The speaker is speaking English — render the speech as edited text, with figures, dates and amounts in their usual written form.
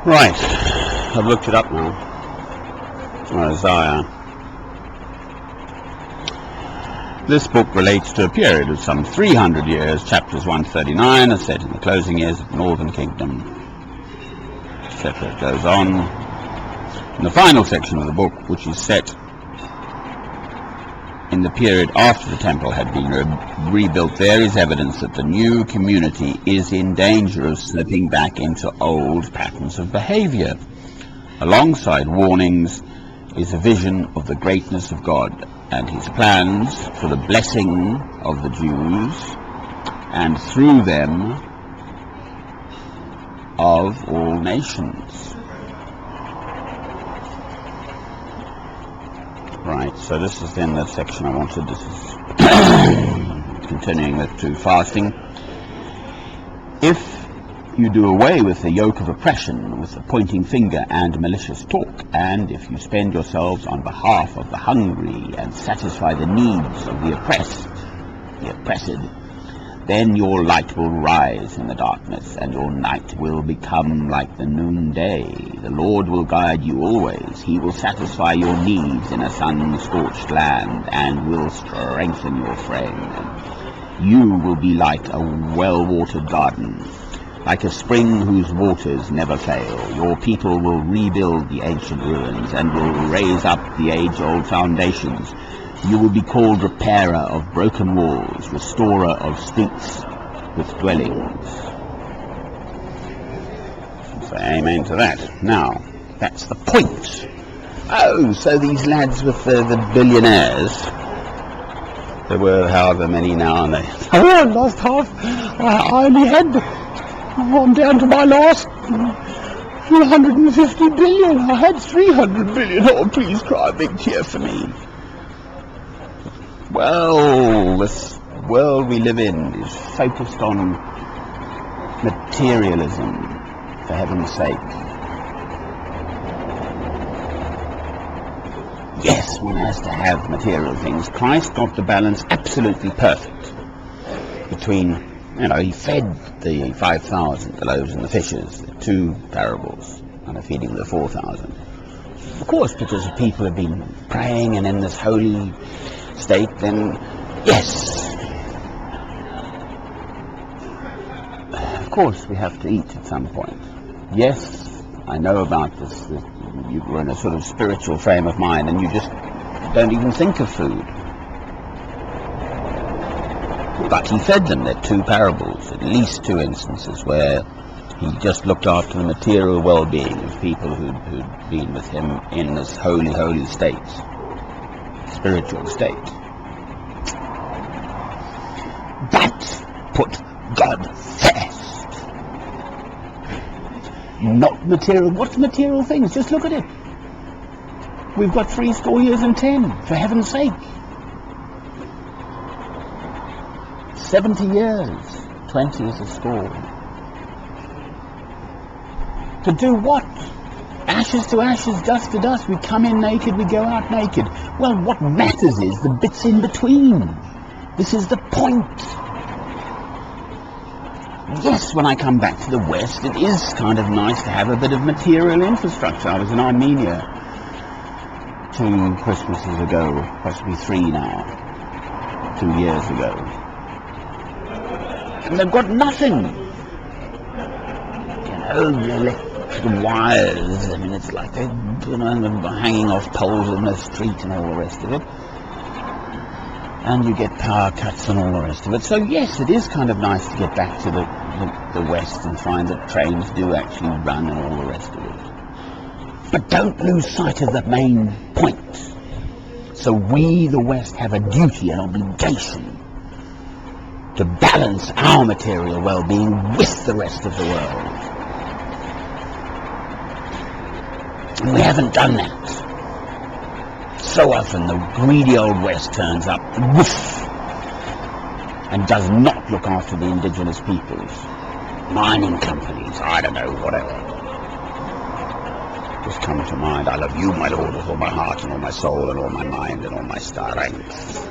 Right, I've looked it up now. Isaiah. This book relates to a period of some 300 years. Chapters 139 are set in the closing years of the Northern Kingdom, etc. It goes on. In the final section of the book, which is set in the period after the temple had been rebuilt, there is evidence that the new community is in danger of slipping back into old patterns of behavior. Alongside warnings is a vision of the greatness of God and his plans for the blessing of the Jews, and through them of all nations. Right, so this is then the section I wanted. This is continuing with to fasting. If you do away with the yoke of oppression, with the pointing finger and malicious talk, and if you spend yourselves on behalf of the hungry and satisfy the needs of the oppressed, the oppressed, then your light will rise in the darkness, and your night will become like the noonday. The Lord will guide you always. He will satisfy your needs in a sun-scorched land, and will strengthen your frame. You will be like a well-watered garden, like a spring whose waters never fail. Your people will rebuild the ancient ruins and will raise up the age-old foundations. You will be called repairer of broken walls, restorer of streets with dwellings. So amen to that. Now, that's the point. Oh, so these lads with the billionaires, there were however many now, and they... Oh, I lost half. I only had... I'm down to my last 150 billion. I had 300 billion. Oh, please cry a big tear for me. Well, this world we live in is focused on materialism, for heaven's sake. Yes, one has to have material things. Christ got the balance absolutely perfect between... he fed the 5,000, the loaves and the fishes, the two parables, and feeding the 4,000. Of course, because the people have been praying and in this holy state, then yes, of course we have to eat at some point. Yes, I know about this, that you're in a sort of spiritual frame of mind and you just don't even think of food. But he fed them. There are two parables, at least two instances where he just looked after the material well-being of people who'd been with him in this holy state, spiritual state. But put God first. Not material. What's material things? Just look at it. We've got 70 years and 10, for heaven's sake. 70 years, 20 is a score. To do what? Ashes to ashes, dust to dust. We come in naked, we go out naked. Well, what matters is the bits in between. This is the point. Yes, when I come back to the West, it is kind of nice to have a bit of material infrastructure. I was in Armenia 2 Christmases ago, possibly 3 now, 2 years ago. And they've got nothing. The electric wires, I mean, it's like they're hanging off poles in the street and all the rest of it. And you get power cuts and all the rest of it. So yes, it is kind of nice to get back to the West and find that trains do actually run and all the rest of it. But don't lose sight of the main point. So we, the West, have a duty, an obligation to balance our material well-being with the rest of the world. And we haven't done that. So often the greedy old West turns up, woof, and does not look after the indigenous peoples. Mining companies, I don't know, whatever. Just come to mind, I love you, my Lord, with all my heart and all my soul and all my mind and all my strength.